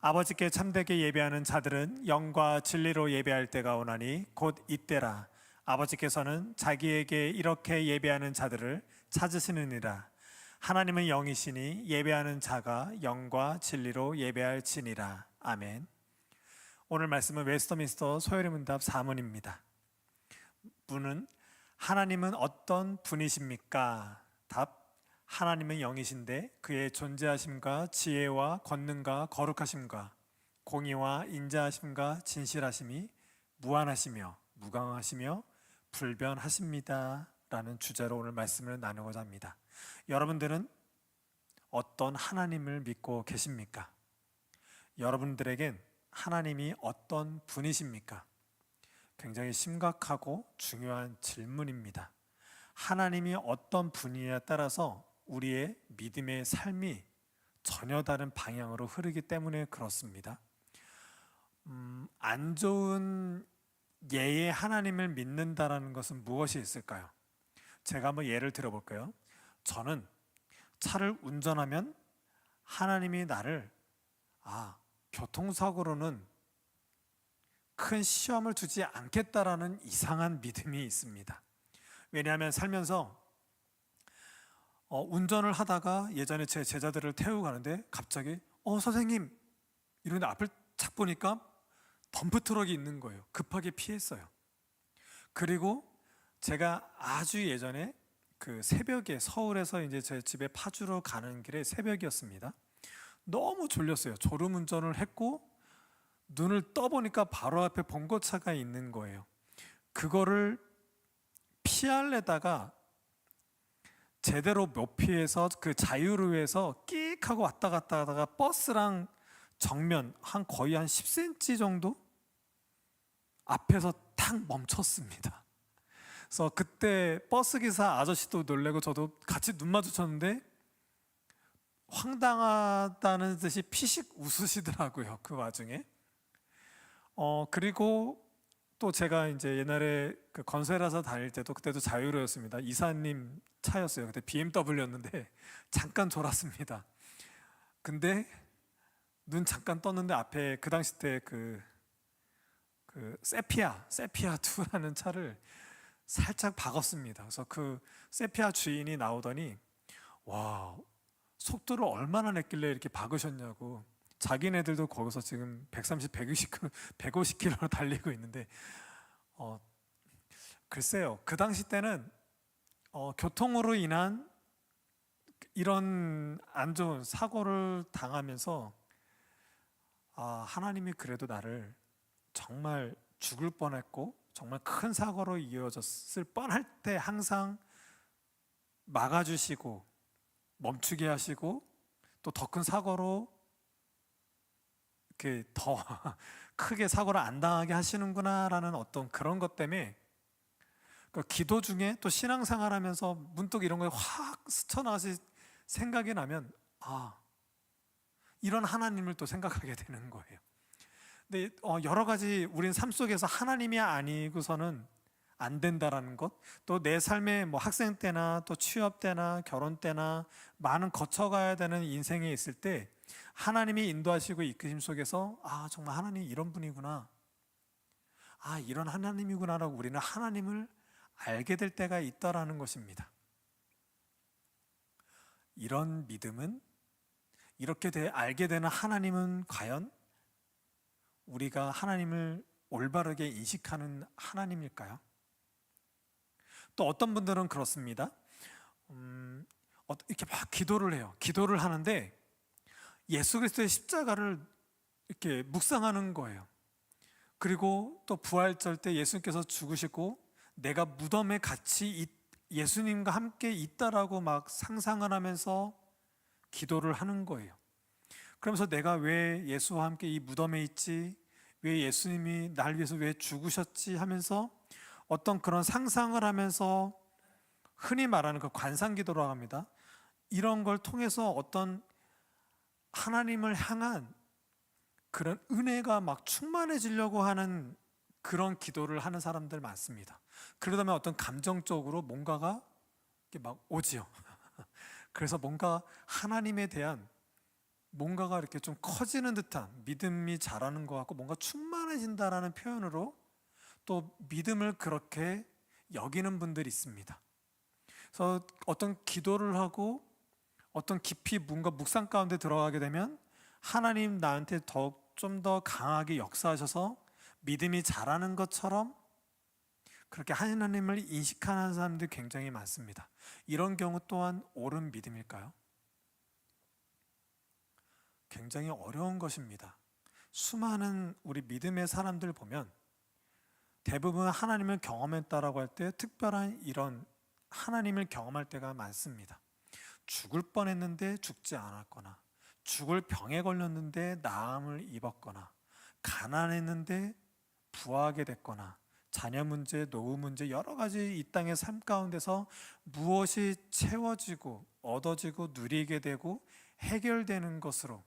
아버지께 참되게 예배하는 자들은 영과 진리로 예배할 때가 오나니 곧 이때라. 아버지께서는 자기에게 이렇게 예배하는 자들을 찾으시느니라. 하나님은 영이시니 예배하는 자가 영과 진리로 예배할지니라. 아멘. 오늘 말씀은 웨스터민스터 소요리 문답 4문입니다. 문은 하나님은 어떤 분이십니까? 답: 하나님은 영이신데 그의 존재하심과 지혜와 권능과 거룩하심과 공의와 인자하심과 진실하심이 무한하시며 무강하시며 불변하십니다 라는 주제로 오늘 말씀을 나누고자 합니다. 여러분들은 어떤 하나님을 믿고 계십니까? 여러분들에겐 하나님이 어떤 분이십니까? 굉장히 심각하고 중요한 질문입니다. 하나님이 어떤 분이냐에 따라서 우리의 믿음의 삶이 전혀 다른 방향으로 흐르기 때문에 그렇습니다. 안 좋은 예의 하나님을 믿는다라는 것은 무엇이 있을까요? 제가 한번 예를 들어볼까요? 저는 차를 운전하면 하나님이 나를 교통사고로는 큰 시험을 주지 않겠다라는 이상한 믿음이 있습니다. 왜냐하면 살면서 운전을 하다가 예전에 제 제자들을 태우고 가는데 갑자기 선생님 이러는데 앞을 착 보니까 덤프트럭이 있는 거예요. 급하게 피했어요. 그리고 제가 아주 예전에 그 새벽에 서울에서 이제 제 집에 파주로 가는 길에 새벽이었습니다. 너무 졸렸어요. 졸음운전을 했고 눈을 떠보니까 바로 앞에 봉고차가 있는 거예요. 그거를 피하려다가 제대로 못 피해서 그 자유로에서 끽 하고 왔다 갔다 하다가 버스랑 정면 거의 한 10cm 정도 앞에서 탁 멈췄습니다. 그래서 그때 버스기사 아저씨도 놀래고 저도 같이 눈 마주쳤는데 황당하다는 듯이 피식 웃으시더라고요. 그 와중에. 그리고 또 제가 이제 옛날에 그 건설회사 다닐 때도 그때도 자유로였습니다. 이사님 차였어요. 그때 BMW였는데 잠깐 졸았습니다. 근데 눈 잠깐 떴는데 앞에 그 당시 때 그 세피아 2라는 차를 살짝 박았습니다. 그래서 그 세피아 주인이 나오더니 와, 속도를 얼마나 냈길래 이렇게 박으셨냐고. 자기네들도 거기서 지금 130, 150km 달리고 있는데 글쎄요. 그 당시 때는 교통으로 인한 이런 안 좋은 사고를 당하면서 하나님이 그래도 나를 정말 죽을 뻔했고 정말 큰 사고로 이어졌을 뻔할 때 항상 막아주시고 멈추게 하시고 또 더 큰 사고로 이렇게 더 크게 사고를 안 당하게 하시는구나라는 어떤 그런 것 때문에 기도 중에 또 신앙생활하면서 문득 이런 거에 확 스쳐나가시 생각이 나면 이런 하나님을 또 생각하게 되는 거예요. 근데 여러 가지 우린 삶 속에서 하나님이 아니고서는 안 된다라는 것, 또 내 삶의 뭐 학생 때나 또 취업 때나 결혼 때나 많은 거쳐가야 되는 인생에 있을 때 하나님이 인도하시고 이끄심 속에서 정말 하나님이 이런 분이구나, 이런 하나님이구나라고 우리는 하나님을 알게 될 때가 있다라는 것입니다. 이런 믿음은, 이렇게 알게 되는 하나님은 과연 우리가 하나님을 올바르게 인식하는 하나님일까요? 또 어떤 분들은 그렇습니다. 이렇게 막 기도를 해요. 기도를 하는데 예수 그리스도의 십자가를 이렇게 묵상하는 거예요. 그리고 또 부활절 때 예수님께서 죽으시고 내가 무덤에 같이 예수님과 함께 있다라고 막 상상을 하면서 기도를 하는 거예요. 그러면서 내가 왜 예수와 함께 이 무덤에 있지? 왜 예수님이 날 위해서 왜 죽으셨지? 하면서 어떤 그런 상상을 하면서 흔히 말하는 그 관상기도라고 합니다. 이런 걸 통해서 어떤 하나님을 향한 그런 은혜가 막 충만해지려고 하는 그런 기도를 하는 사람들 많습니다. 그러다 보면 어떤 감정적으로 뭔가가 이렇게 막 오지요. 그래서 뭔가 하나님에 대한 뭔가가 이렇게 좀 커지는 듯한, 믿음이 자라는 것 같고 뭔가 충만해진다라는 표현으로 또 믿음을 그렇게 여기는 분들이 있습니다. 그래서 어떤 기도를 하고 어떤 깊이 뭔가 묵상 가운데 들어가게 되면 하나님 나한테 더욱 좀 더 강하게 역사하셔서 믿음이 자라는 것처럼 그렇게 하나님을 인식하는 사람들이 굉장히 많습니다. 이런 경우 또한 옳은 믿음일까요? 굉장히 어려운 것입니다. 수많은 우리 믿음의 사람들 보면 대부분 하나님을 경험했다라고 할 때 특별한 이런 하나님을 경험할 때가 많습니다. 죽을 뻔했는데 죽지 않았거나, 죽을 병에 걸렸는데 나음을 입었거나, 가난했는데 부하게 됐거나, 자녀 문제, 노후 문제, 여러 가지 이 땅의 삶 가운데서 무엇이 채워지고 얻어지고 누리게 되고 해결되는 것으로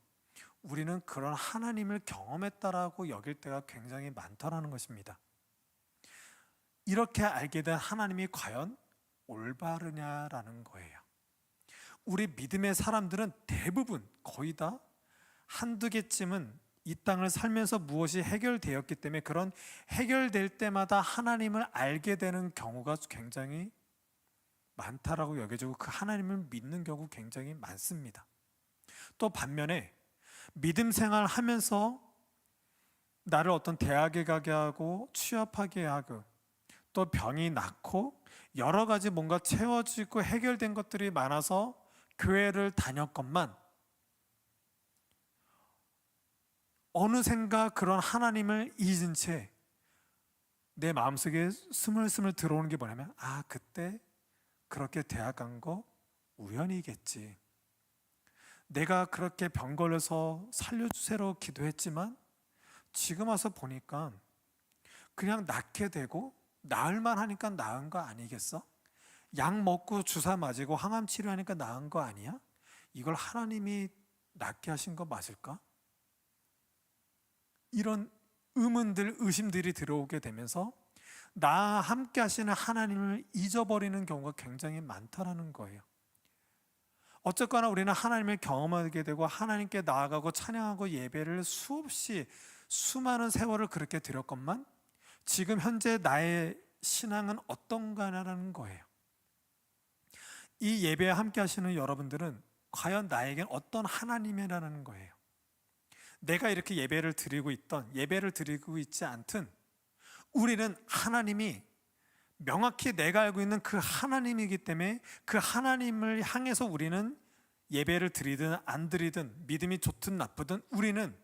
우리는 그런 하나님을 경험했다라고 여길 때가 굉장히 많다라는 것입니다. 이렇게 알게 된 하나님이 과연 올바르냐라는 거예요. 우리 믿음의 사람들은 대부분 거의 다 한두 개쯤은 이 땅을 살면서 무엇이 해결되었기 때문에 그런 해결될 때마다 하나님을 알게 되는 경우가 굉장히 많다라고 여겨지고 그 하나님을 믿는 경우 굉장히 많습니다. 또 반면에 믿음 생활 하면서 나를 어떤 대학에 가게 하고 취업하게 하고 또 병이 낫고 여러 가지 뭔가 채워지고 해결된 것들이 많아서 교회를 다녔건만 어느샌가 그런 하나님을 잊은 채 내 마음속에 스물스물 들어오는 게 뭐냐면 그때 그렇게 대학 간 거 우연이겠지. 내가 그렇게 병 걸려서 살려주세요 기도했지만 지금 와서 보니까 그냥 낫게 되고 나을만 하니까 나은 거 아니겠어? 약 먹고 주사 맞고 항암 치료하니까 나은 거 아니야? 이걸 하나님이 낫게 하신 거 맞을까? 이런 의문들, 의심들이 들어오게 되면서 나와 함께 하시는 하나님을 잊어버리는 경우가 굉장히 많다라는 거예요. 어쨌거나 우리는 하나님을 경험하게 되고 하나님께 나아가고 찬양하고 예배를 수없이 수많은 세월을 그렇게 드렸건만 지금 현재 나의 신앙은 어떤가라는 거예요. 이 예배에 함께 하시는 여러분들은 과연 나에겐 어떤 하나님이라는 거예요. 내가 이렇게 예배를 드리고 있던 예배를 드리고 있지 않든 우리는 하나님이 명확히 내가 알고 있는 그 하나님이기 때문에 그 하나님을 향해서 우리는 예배를 드리든 안 드리든 믿음이 좋든 나쁘든 우리는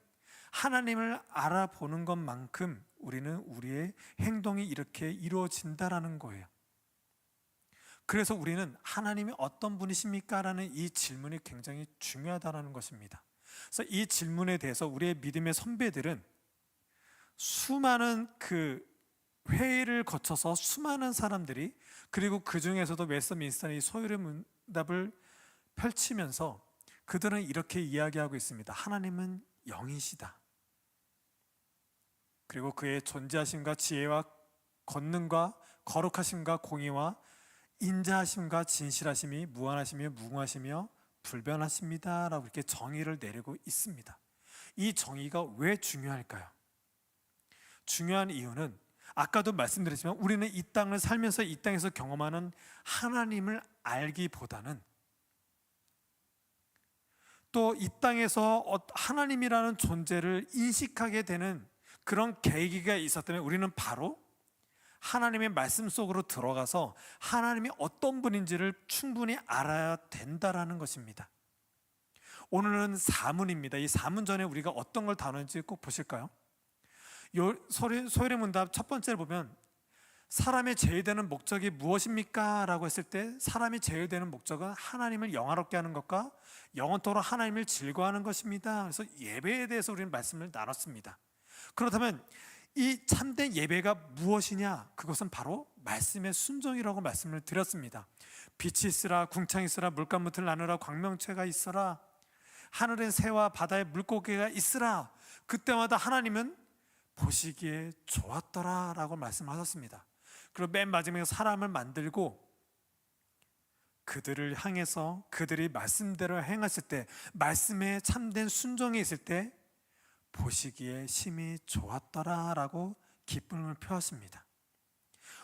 하나님을 알아보는 것만큼 우리는 우리의 행동이 이렇게 이루어진다라는 거예요. 그래서 우리는 하나님이 어떤 분이십니까? 라는 이 질문이 굉장히 중요하다는 것입니다. 그래서 이 질문에 대해서 우리의 믿음의 선배들은 수많은 그 회의를 거쳐서 수많은 사람들이 그리고 그 중에서도 웨스트민스터의 소요의 문답을 펼치면서 그들은 이렇게 이야기하고 있습니다. 하나님은 영이시다. 그리고 그의 존재하심과 지혜와 권능과 거룩하심과 공의와 인자하심과 진실하심이 무한하시며 무궁하시며 불변하십니다 라고 이렇게 정의를 내리고 있습니다. 이 정의가 왜 중요할까요? 중요한 이유는 아까도 말씀드렸지만 우리는 이 땅을 살면서 이 땅에서 경험하는 하나님을 알기보다는 또 이 땅에서 하나님이라는 존재를 인식하게 되는 그런 계기가 있었다면 우리는 바로 하나님의 말씀 속으로 들어가서 하나님이 어떤 분인지를 충분히 알아야 된다라는 것입니다. 오늘은 사문입니다. 이 사문 전에 우리가 어떤 걸 다루는지 꼭 보실까요? 소요의 문답 첫 번째를 보면 사람의 제일되는 목적이 무엇입니까? 라고 했을 때 사람이 제일되는 목적은 하나님을 영화롭게 하는 것과 영원토록 하나님을 즐거워하는 것입니다. 그래서 예배에 대해서 우리는 말씀을 나눴습니다. 그렇다면 이 참된 예배가 무엇이냐? 그것은 바로 말씀의 순종이라고 말씀을 드렸습니다. 빛이 있으라, 궁창이 있으라, 물감무틀 나누라, 광명체가 있어라, 하늘의 새와 바다의 물고기가 있으라. 그때마다 하나님은 보시기에 좋았더라 라고 말씀하셨습니다. 그리고 맨 마지막에 사람을 만들고 그들을 향해서 그들이 말씀대로 행했을 때, 말씀에 참된 순종이 있을 때 보시기에 심히 좋았더라라고 기쁨을 표하십니다.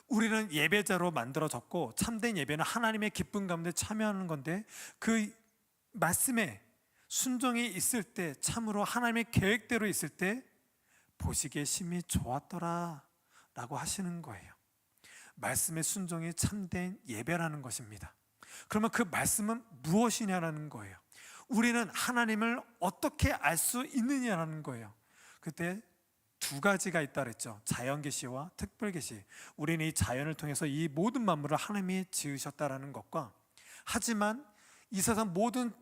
우리는 예배자로 만들어졌고 참된 예배는 하나님의 기쁨 가운데 참여하는 건데, 그 말씀에 순종이 있을 때, 참으로 하나님의 계획대로 있을 때 보시기에 심히 좋았더라 라고 하시는 거예요. 말씀의 순종이 참된 예배라는 것입니다. 그러면 그 말씀은 무엇이냐라는 거예요. 우리는 하나님을 어떻게 알 수 있느냐라는 거예요. 그때 두 가지가 있다 그랬죠. 자연계시와 특별계시. 우리는 이 자연을 통해서 이 모든 만물을 하나님이 지으셨다라는 것과, 하지만 이 세상 모든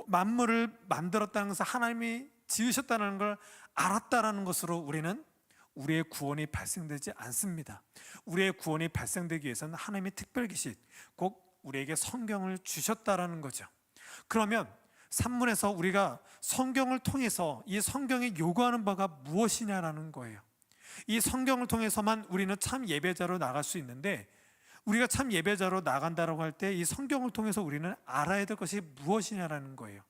만물을 만들었다는 것을 하나님이 지으셨다는 걸 알았다라는 것으로 우리는 우리의 구원이 발생되지 않습니다. 우리의 구원이 발생되기 위해서는 하나님의 특별계시, 꼭 우리에게 성경을 주셨다라는 거죠. 그러면 산문에서 우리가 성경을 통해서 이 성경이 요구하는 바가 무엇이냐라는 거예요. 이 성경을 통해서만 우리는 참 예배자로 나갈 수 있는데, 우리가 참 예배자로 나간다고 할 때 이 성경을 통해서 우리는 알아야 될 것이 무엇이냐라는 거예요.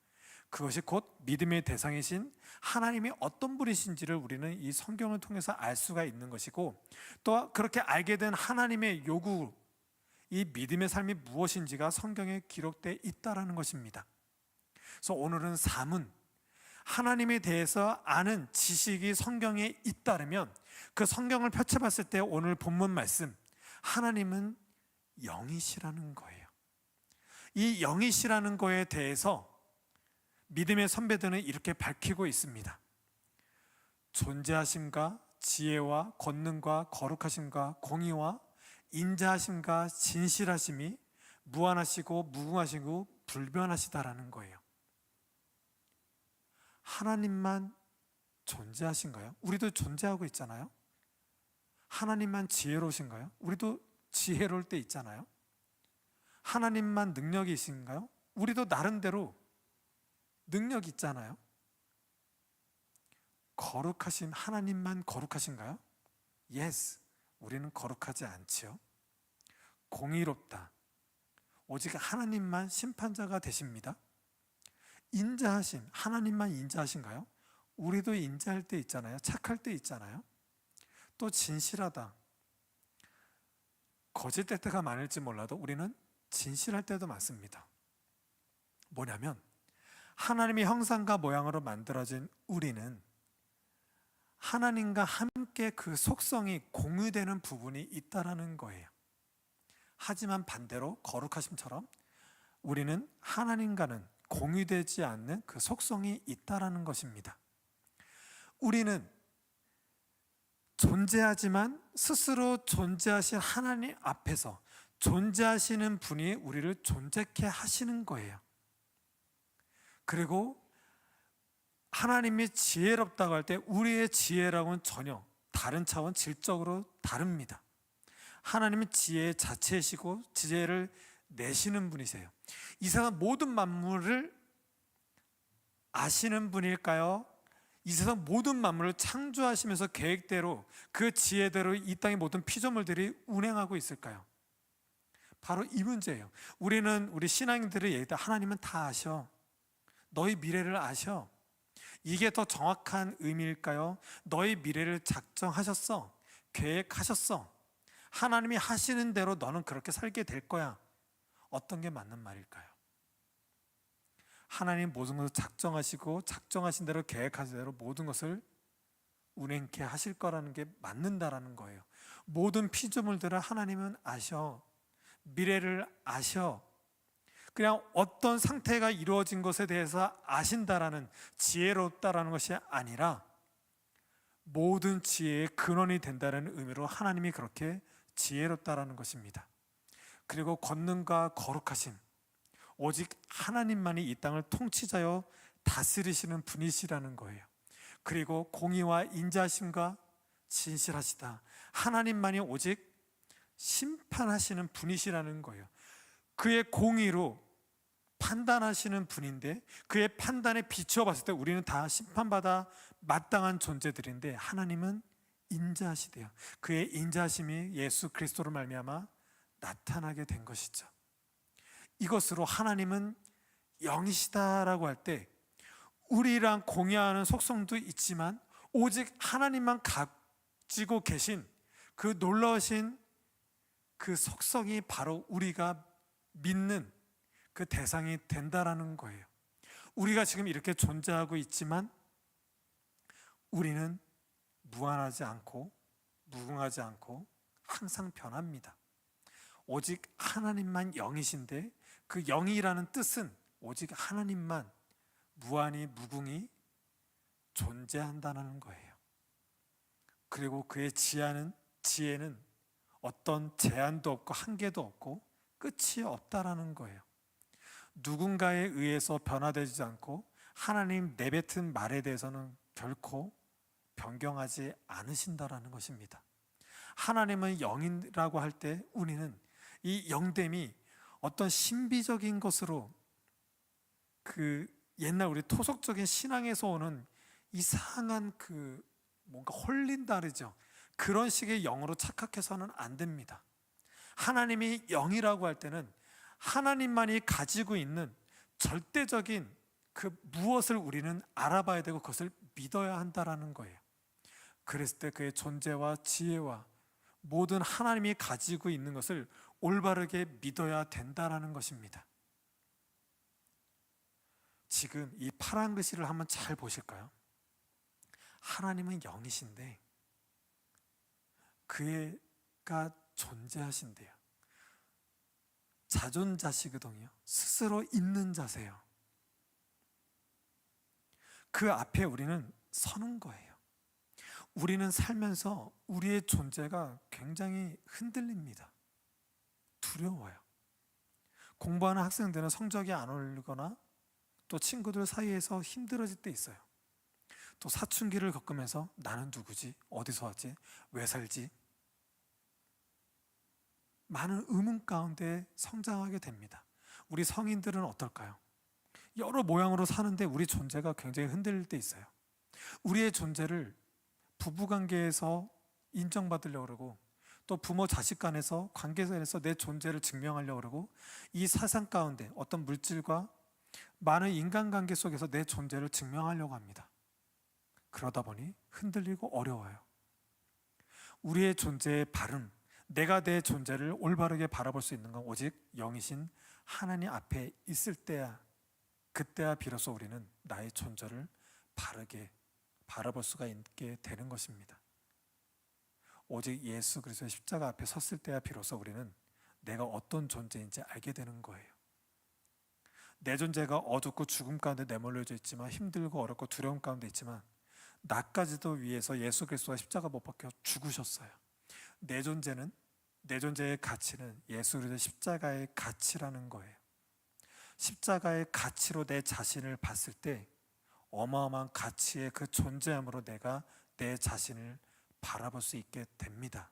그것이 곧 믿음의 대상이신 하나님이 어떤 분이신지를 우리는 이 성경을 통해서 알 수가 있는 것이고, 또 그렇게 알게 된 하나님의 요구, 이 믿음의 삶이 무엇인지가 성경에 기록되어 있다라는 것입니다. 그래서 오늘은 사문, 하나님에 대해서 아는 지식이 성경에 있다면, 그 성경을 펼쳐봤을 때 오늘 본문 말씀, 하나님은 영이시라는 거예요. 이 영이시라는 거에 대해서 믿음의 선배들은 이렇게 밝히고 있습니다. 존재하심과 지혜와 권능과 거룩하심과 공의와 인자하심과 진실하심이 무한하시고 무궁하시고 불변하시다라는 거예요. 하나님만 존재하신가요? 우리도 존재하고 있잖아요. 하나님만 지혜로우신가요? 우리도 지혜로울 때 있잖아요. 하나님만 능력이 있으신가요? 우리도 나름대로 능력이 있잖아요. 거룩하신 하나님만 거룩하신가요? Yes, 우리는 거룩하지 않지요. 공의롭다, 오직 하나님만 심판자가 되십니다. 인자하심, 하나님만 인자하신가요? 우리도 인자할 때 있잖아요. 착할 때 있잖아요. 또 진실하다, 거짓될 때가 많을지 몰라도 우리는 진실할 때도 많습니다. 뭐냐면 하나님의 형상과 모양으로 만들어진 우리는 하나님과 함께 그 속성이 공유되는 부분이 있다라는 거예요. 하지만 반대로 거룩하심처럼 우리는 하나님과는 공유되지 않는 그 속성이 있다라는 것입니다. 우리는 존재하지만 스스로 존재하신 하나님 앞에서 존재하시는 분이 우리를 존재케 하시는 거예요. 그리고 하나님이 지혜롭다고 할 때 우리의 지혜라고는 전혀 다른 차원, 질적으로 다릅니다. 하나님은 지혜 자체이시고 지혜를 내시는 분이세요. 이 세상 모든 만물을 아시는 분일까요? 이 세상 모든 만물을 창조하시면서 계획대로 그 지혜대로 이 땅의 모든 피조물들이 운행하고 있을까요? 바로 이 문제예요. 우리 신앙인들의 얘기다. 하나님은 다 아셔. 너희 미래를 아셔. 이게 더 정확한 의미일까요? 너희 미래를 작정하셨어. 계획하셨어. 하나님이 하시는 대로 너는 그렇게 살게 될 거야. 어떤 게 맞는 말일까요? 하나님 모든 것을 작정하시고 작정하신 대로 계획하신 대로 모든 것을 운행케 하실 거라는 게 맞는다라는 거예요. 모든 피조물들을 하나님은 아셔. 미래를 아셔. 그냥 어떤 상태가 이루어진 것에 대해서 아신다라는, 지혜롭다라는 것이 아니라 모든 지혜의 근원이 된다는 의미로 하나님이 그렇게 지혜롭다라는 것입니다. 그리고 권능과 거룩하심, 오직 하나님만이 이 땅을 통치자여 다스리시는 분이시라는 거예요. 그리고 공의와 인자하심과 진실하시다, 하나님만이 오직 심판하시는 분이시라는 거예요. 그의 공의로 판단하시는 분인데, 그의 판단에 비추어 봤을 때 우리는 다 심판받아 마땅한 존재들인데, 하나님은 인자하시대요. 그의 인자하심이 예수 그리스도로 말미암아 나타나게 된 것이죠. 이것으로 하나님은 영이시다라고 할 때 우리랑 공유하는 속성도 있지만 오직 하나님만 가지고 계신 그 놀라우신 그 속성이 바로 우리가 믿는 그 대상이 된다라는 거예요. 우리가 지금 이렇게 존재하고 있지만 우리는 무한하지 않고 무궁하지 않고 항상 변합니다. 오직 하나님만 영이신데 그 영이라는 뜻은 오직 하나님만 무한히 무궁히 존재한다는 거예요. 그리고 그의 지혜는 어떤 제한도 없고 한계도 없고 끝이 없다라는 거예요. 누군가에 의해서 변화되지 않고 하나님 내뱉은 말에 대해서는 결코 변경하지 않으신다라는 것입니다. 하나님은 영이라고 할 때 우리는 이 영됨이 어떤 신비적인 것으로 그 옛날 우리 토속적인 신앙에서 오는 이상한 그 뭔가 홀린다 그러죠. 그런 식의 영으로 착각해서는 안 됩니다. 하나님이 영이라고 할 때는 하나님만이 가지고 있는 절대적인 그 무엇을 우리는 알아봐야 되고 그것을 믿어야 한다라는 거예요. 그랬을 때 그의 존재와 지혜와 모든 하나님이 가지고 있는 것을 올바르게 믿어야 된다라는 것입니다. 지금 이 파란 글씨를 한번 잘 보실까요? 하나님은 영이신데 그가 존재하신대요. 자존자시거든요. 스스로 있는 자세요. 그 앞에 우리는 서는 거예요. 우리는 살면서 우리의 존재가 굉장히 흔들립니다. 두려워요. 공부하는 학생들은 성적이 안 오르거나 또 친구들 사이에서 힘들어질 때 있어요. 또 사춘기를 겪으면서 나는 누구지? 어디서 왔지? 왜 살지? 많은 의문 가운데 성장하게 됩니다. 우리 성인들은 어떨까요? 여러 모양으로 사는데 우리 존재가 굉장히 흔들릴 때 있어요. 우리의 존재를 부부관계에서 인정받으려고 그러고 또 부모 자식 간에서 관계에서 내 존재를 증명하려고 그러고 이 세상 가운데 어떤 물질과 많은 인간관계 속에서 내 존재를 증명하려고 합니다. 그러다 보니 흔들리고 어려워요. 우리의 존재의 바름, 내가 내 존재를 올바르게 바라볼 수 있는 건 오직 영이신 하나님 앞에 있을 때야, 그때야 비로소 우리는 나의 존재를 바르게 바라볼 수가 있게 되는 것입니다. 오직 예수 그리스도의 십자가 앞에 섰을 때야 비로소 우리는 내가 어떤 존재인지 알게 되는 거예요. 내 존재가 어둡고 죽음 가운데 내몰려져 있지만, 힘들고 어렵고 두려움 가운데 있지만 나까지도 위해서 예수 그리스도가 십자가 못 박혀 죽으셨어요. 내 존재는, 내 존재의 가치는 예수 그리스도의 십자가의 가치라는 거예요. 십자가의 가치로 내 자신을 봤을 때 어마어마한 가치의 그 존재함으로 내가 내 자신을 바라볼 수 있게 됩니다.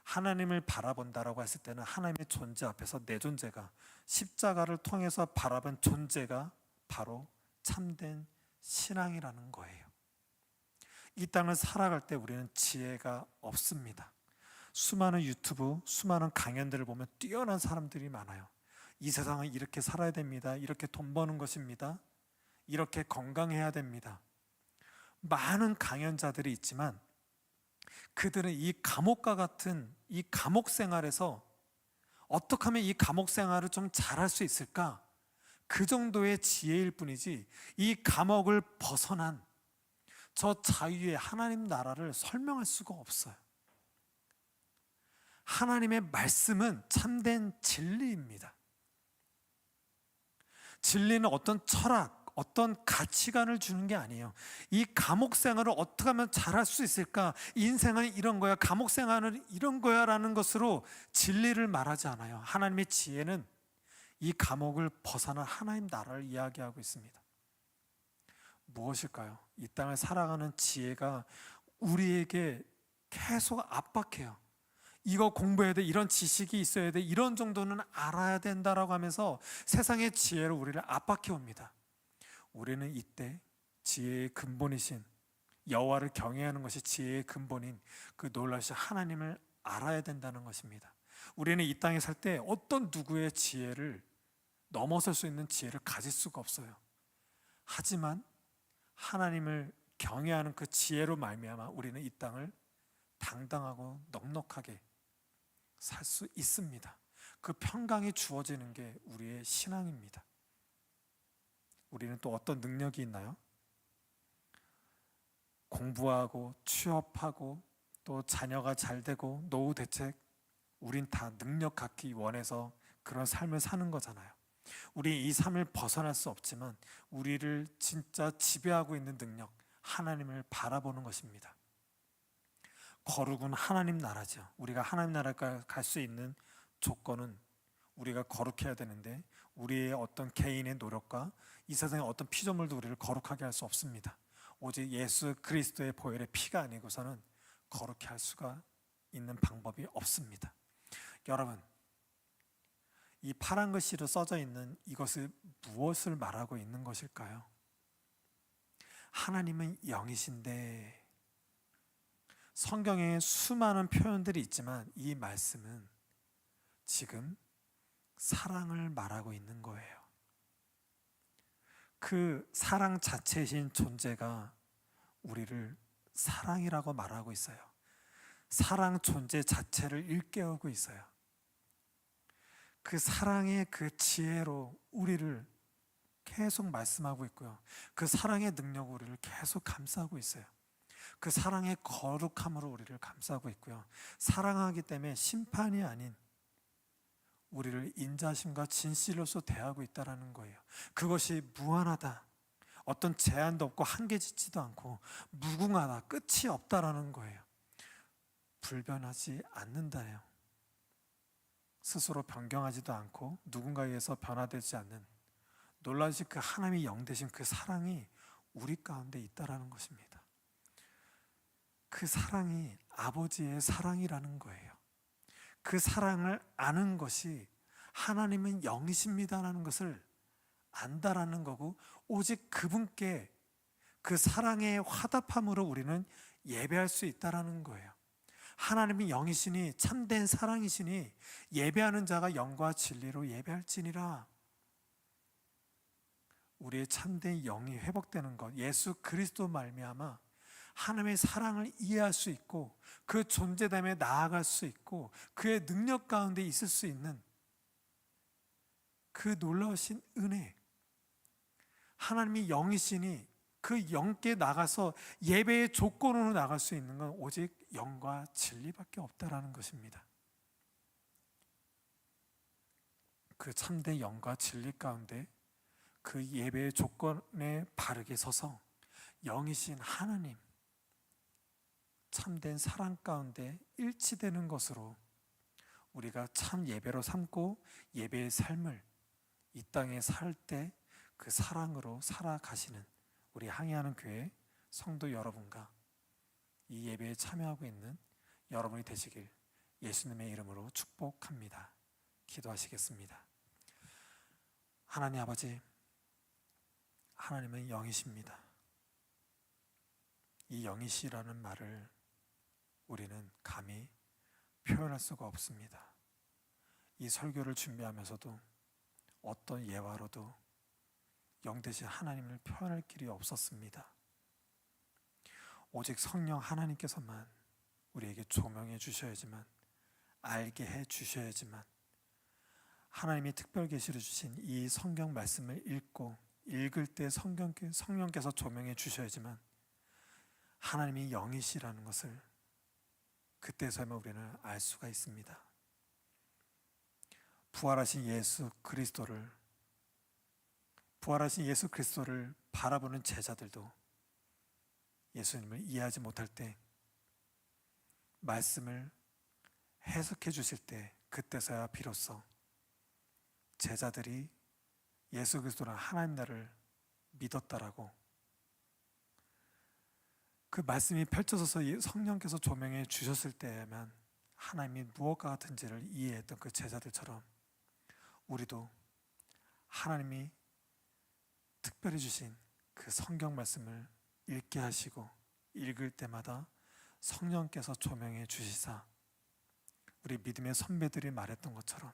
하나님을 바라본다라고 했을 때는 하나님의 존재 앞에서 내 존재가 십자가를 통해서 바라본 존재가 바로 참된 신앙이라는 거예요. 이 땅을 살아갈 때 우리는 지혜가 없습니다. 수많은 유튜브, 수많은 강연들을 보면 뛰어난 사람들이 많아요. 이 세상은 이렇게 살아야 됩니다. 이렇게 돈 버는 것입니다. 이렇게 건강해야 됩니다. 많은 강연자들이 있지만 그들은 이 감옥과 같은 이 감옥 생활에서 어떻게 하면 이 감옥 생활을 좀 잘할 수 있을까? 그 정도의 지혜일 뿐이지 이 감옥을 벗어난 저 자유의 하나님 나라를 설명할 수가 없어요. 하나님의 말씀은 참된 진리입니다. 진리는 어떤 철학, 어떤 가치관을 주는 게 아니에요. 이 감옥 생활을 어떻게 하면 잘할 수 있을까? 인생은 이런 거야, 감옥 생활은 이런 거야 라는 것으로 진리를 말하지 않아요. 하나님의 지혜는 이 감옥을 벗어난 하나님 나라를 이야기하고 있습니다. 무엇일까요? 이 땅을 살아가는 지혜가 우리에게 계속 압박해요. 이거 공부해야 돼, 이런 지식이 있어야 돼, 이런 정도는 알아야 된다라고 하면서 세상의 지혜로 우리를 압박해 옵니다. 우리는 이때 지혜의 근본이신 여호와를 경외하는 것이 지혜의 근본인 그 놀라신 하나님을 알아야 된다는 것입니다. 우리는 이 땅에 살 때 어떤 누구의 지혜를 넘어설 수 있는 지혜를 가질 수가 없어요. 하지만 하나님을 경외하는 그 지혜로 말미암아 우리는 이 땅을 당당하고 넉넉하게 살 수 있습니다. 그 평강이 주어지는 게 우리의 신앙입니다. 우리는 또 어떤 능력이 있나요? 공부하고 취업하고 또 자녀가 잘 되고 노후 대책, 우린 다 능력 갖기 원해서 그런 삶을 사는 거잖아요. 우리 이 삶을 벗어날 수 없지만 우리를 진짜 지배하고 있는 능력, 하나님을 바라보는 것입니다. 거룩은 하나님 나라죠. 우리가 하나님 나라에 갈 수 있는 조건은 우리가 거룩해야 되는데 우리의 어떤 개인의 노력과 이 세상의 어떤 피조물도 우리를 거룩하게 할 수 없습니다. 오직 예수 그리스도의 보혈의 피가 아니고서는 거룩해 할 수가 있는 방법이 없습니다. 여러분, 이 파란 글씨로 써져 있는 이것을 무엇을 말하고 있는 것일까요? 하나님은 영이신데, 성경에 수많은 표현들이 있지만 이 말씀은 지금 사랑을 말하고 있는 거예요. 그 사랑 자체이신 존재가 우리를 사랑이라고 말하고 있어요. 사랑 존재 자체를 일깨우고 있어요. 그 사랑의 그 지혜로 우리를 계속 말씀하고 있고요. 그 사랑의 능력으로 우리를 계속 감싸고 있어요. 그 사랑의 거룩함으로 우리를 감싸고 있고요. 사랑하기 때문에 심판이 아닌 우리를 인자심과 진실로서 대하고 있다는 거예요. 그것이 무한하다, 어떤 제한도 없고 한계짓지도 않고 무궁하다, 끝이 없다라는 거예요. 불변하지 않는다예요. 스스로 변경하지도 않고 누군가에 의해서 변화되지 않는 놀라우신 그 하나님의 영 되신 그 사랑이 우리 가운데 있다라는 것입니다. 그 사랑이 아버지의 사랑이라는 거예요. 그 사랑을 아는 것이 하나님은 영이십니다라는 것을 안다라는 거고, 오직 그분께 그 사랑의 화답함으로 우리는 예배할 수 있다라는 거예요. 하나님이 영이시니 참된 사랑이시니 예배하는 자가 영과 진리로 예배할지니라. 우리의 참된 영이 회복되는 것, 예수 그리스도 말미암아 하나님의 사랑을 이해할 수 있고 그 존재됨에 나아갈 수 있고 그의 능력 가운데 있을 수 있는 그 놀라우신 은혜, 하나님이 영이시니 그 영께 나가서 예배의 조건으로 나갈 수 있는 건 오직 영과 진리밖에 없다라는 것입니다. 그 참된 영과 진리 가운데 그 예배의 조건에 바르게 서서 영이신 하나님, 참된 사랑 가운데 일치되는 것으로 우리가 참 예배로 삼고 예배의 삶을 이 땅에 살 때 그 사랑으로 살아가시는 우리 항해하는 교회 성도 여러분과 이 예배에 참여하고 있는 여러분이 되시길 예수님의 이름으로 축복합니다. 기도하시겠습니다. 하나님 아버지, 하나님은 영이십니다. 이 영이시라는 말을 우리는 감히 표현할 수가 없습니다. 이 설교를 준비하면서도 어떤 예화로도 영 되신 하나님을 표현할 길이 없었습니다. 오직 성령 하나님께서만 우리에게 조명해 주셔야지만, 알게 해 주셔야지만, 하나님이 특별 계시를 주신 이 성경 말씀을 읽을 때 성령께서 조명해 주셔야지만 하나님이 영이시라는 것을 그때서야만 우리는 알 수가 있습니다. 부활하신 예수 그리스도를 바라보는 제자들도 예수님을 이해하지 못할 때 말씀을 해석해 주실 때 그때서야 비로소 제자들이 예수 그리스도는 하나님 나라를 믿었다라고, 그 말씀이 펼쳐져서 성령께서 조명해 주셨을 때에만 하나님이 무엇과 같은지를 이해했던 그 제자들처럼 우리도 하나님이 특별히 주신 그 성경 말씀을 읽게 하시고 읽을 때마다 성령께서 조명해 주시사 우리 믿음의 선배들이 말했던 것처럼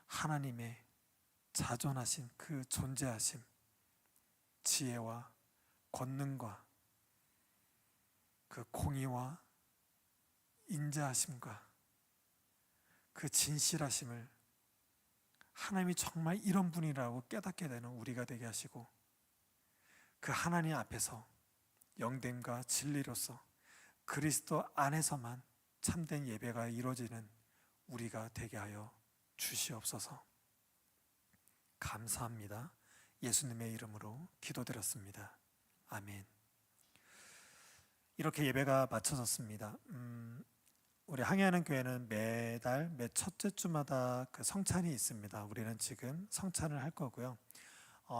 하나님의 자존하신 그 존재하심, 지혜와 권능과 그 공의와 인자하심과 그 진실하심을 하나님이 정말 이런 분이라고 깨닫게 되는 우리가 되게 하시고, 그 하나님 앞에서 영됨과 진리로서 그리스도 안에서만 참된 예배가 이루어지는 우리가 되게 하여 주시옵소서. 감사합니다. 예수님의 이름으로 기도드렸습니다. 아멘. 이렇게 예배가 마쳐졌습니다. 우리 항해하는 교회는 매달 매 첫째 주마다 그 성찬이 있습니다. 우리는 지금 성찬을 할 거고요.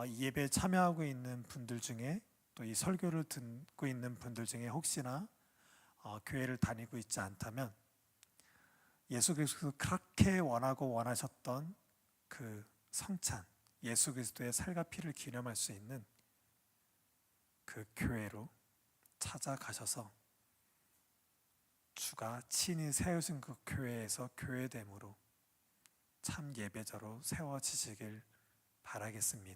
이 예배에 참여하고 있는 분들 중에, 또 이 설교를 듣고 있는 분들 중에 혹시나 교회를 다니고 있지 않다면, 예수 그리스도 그렇게 원하고 원하셨던 그 성찬, 예수 그리스도의 살과 피를 기념할 수 있는 그 교회로 찾아가셔서 주가 친히 세우신 그 교회에서 교회됨으로 참 예배자로 세워지시길 바라겠습니다.